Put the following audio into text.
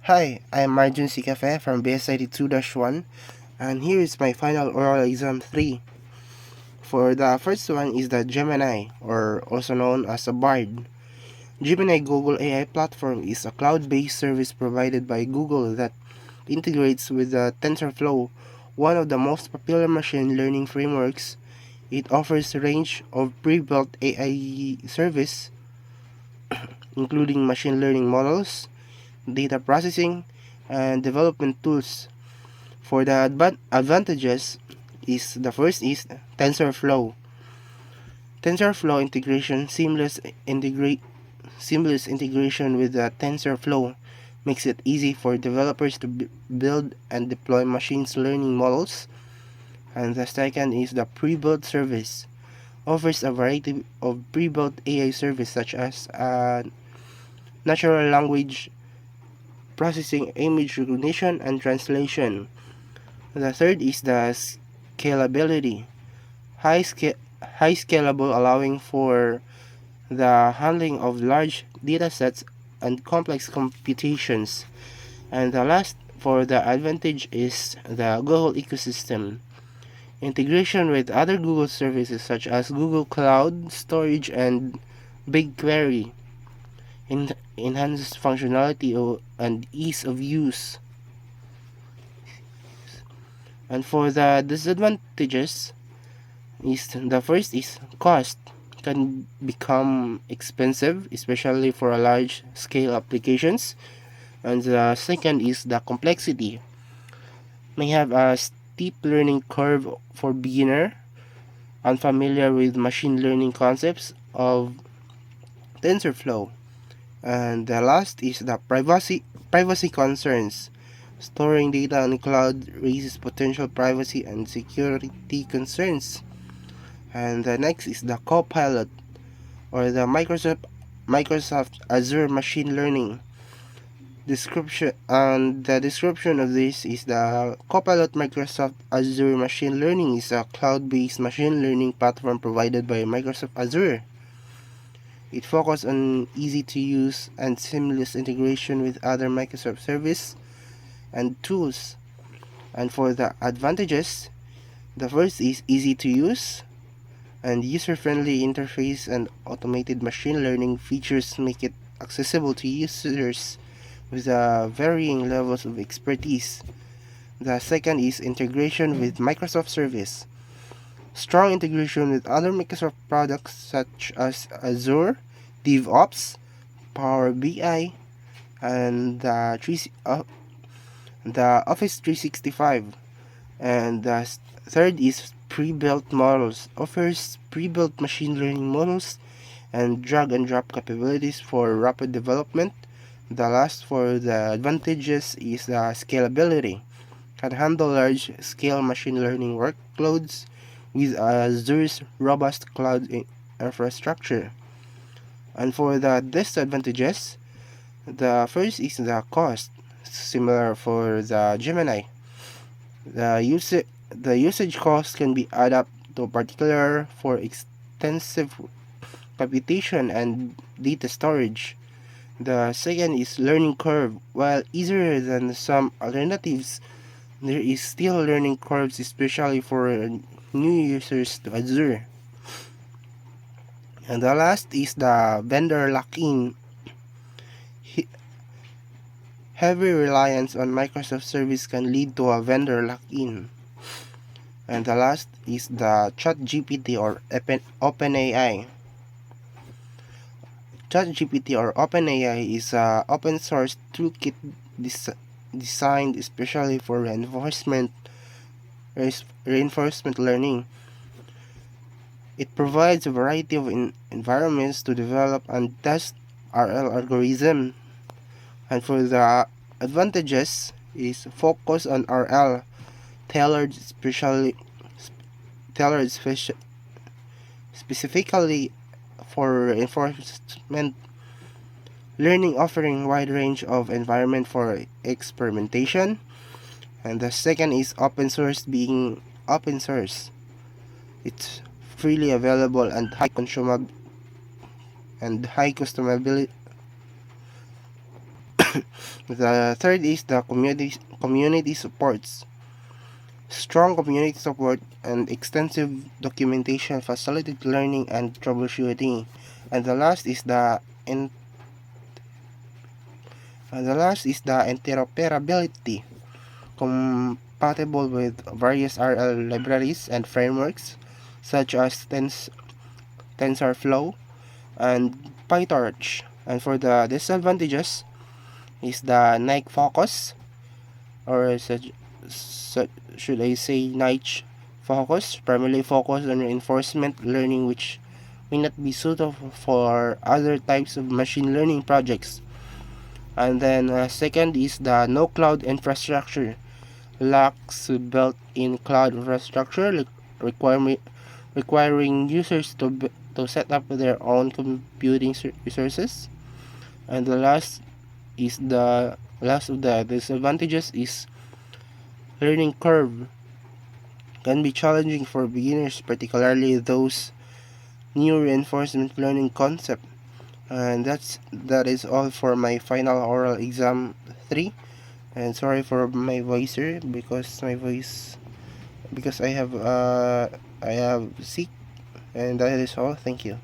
Hi, I am Marjun C. Cafe from BSID 2-1, and here is my final oral exam 3. For the first one is the Gemini, or also known as a BARD. Gemini Google AI platform is a cloud-based service provided by Google that integrates with the TensorFlow, one of the most popular machine learning frameworks. It offers a range of pre-built AI service, including machine learning models, data processing, and development tools. For the advantages, is the first is TensorFlow. TensorFlow integration, seamless integration with the TensorFlow makes it easy for developers to build and deploy machine learning models. And the second is the pre-built service. Offers a variety of pre-built AI service such as natural language processing, image recognition, and translation. The third is the scalability. High scalable, allowing for the handling of large datasets and complex computations. And the last for the advantage is the Google ecosystem. Integration with other Google services such as Google Cloud Storage and BigQuery enhances functionality and ease of use. And for the disadvantages, is the first is cost can become expensive, especially for a large scale applications. And the second is the complexity. May have a steep learning curve for beginner unfamiliar with machine learning concepts of TensorFlow. And the last is the privacy concerns. Storing data on the cloud raises potential privacy and security concerns. And the next is the Copilot, or the Microsoft Azure Machine Learning. The description of this is the Copilot Microsoft Azure Machine Learning is a cloud-based machine learning platform provided by Microsoft Azure. It focuses on easy to use and seamless integration with other Microsoft services and tools. And for the advantages, the first is easy to use, and user-friendly interface and automated machine learning features make it accessible to users with varying levels of expertise. The second is integration with Microsoft Service. Strong integration with other Microsoft products such as Azure, DevOps, Power BI, and the Office 365. And the third is pre-built models. Offers pre-built machine learning models and drag and drop capabilities for rapid development. The last for the advantages is the scalability. Can handle large scale machine learning workloads with Azure's robust cloud infrastructure. And for the disadvantages, the first is the cost, similar for the Gemini. The usage cost can be added up to particular for extensive computation and data storage. The second is learning curve. While easier than some alternatives, there is still learning curves, especially for new users to Azure. And the last is the vendor lock-in. Heavy reliance on Microsoft service can lead to a vendor lock-in. And the last is the ChatGPT or OpenAI. ChatGPT or OpenAI is an open source toolkit designed especially for reinforcement learning. It provides a variety of environments to develop and test RL algorithm. And for the advantages is focus on RL, tailored specifically for reinforcement learning, offering wide range of environment for experimentation. And the second is open source. Being open source, it's freely available and high customability The third is the community supports. Strong community support and extensive documentation facilitate learning and troubleshooting. And the last is the interoperability, compatible with various RL libraries and frameworks such as TensorFlow and PyTorch. And for the disadvantages is the Nike focus, or should I say niche focus, primarily focused on reinforcement learning, which may not be suitable for other types of machine learning projects. And then second is the no cloud infrastructure, lacks built-in cloud infrastructure, requiring users to set up their own computing resources. And the last of the disadvantages is learning curve can be challenging for beginners, particularly those new reinforcement learning concept. And that is all for my final oral exam 3. And sorry for my voice here, because I have sick. And that is all. Thank you.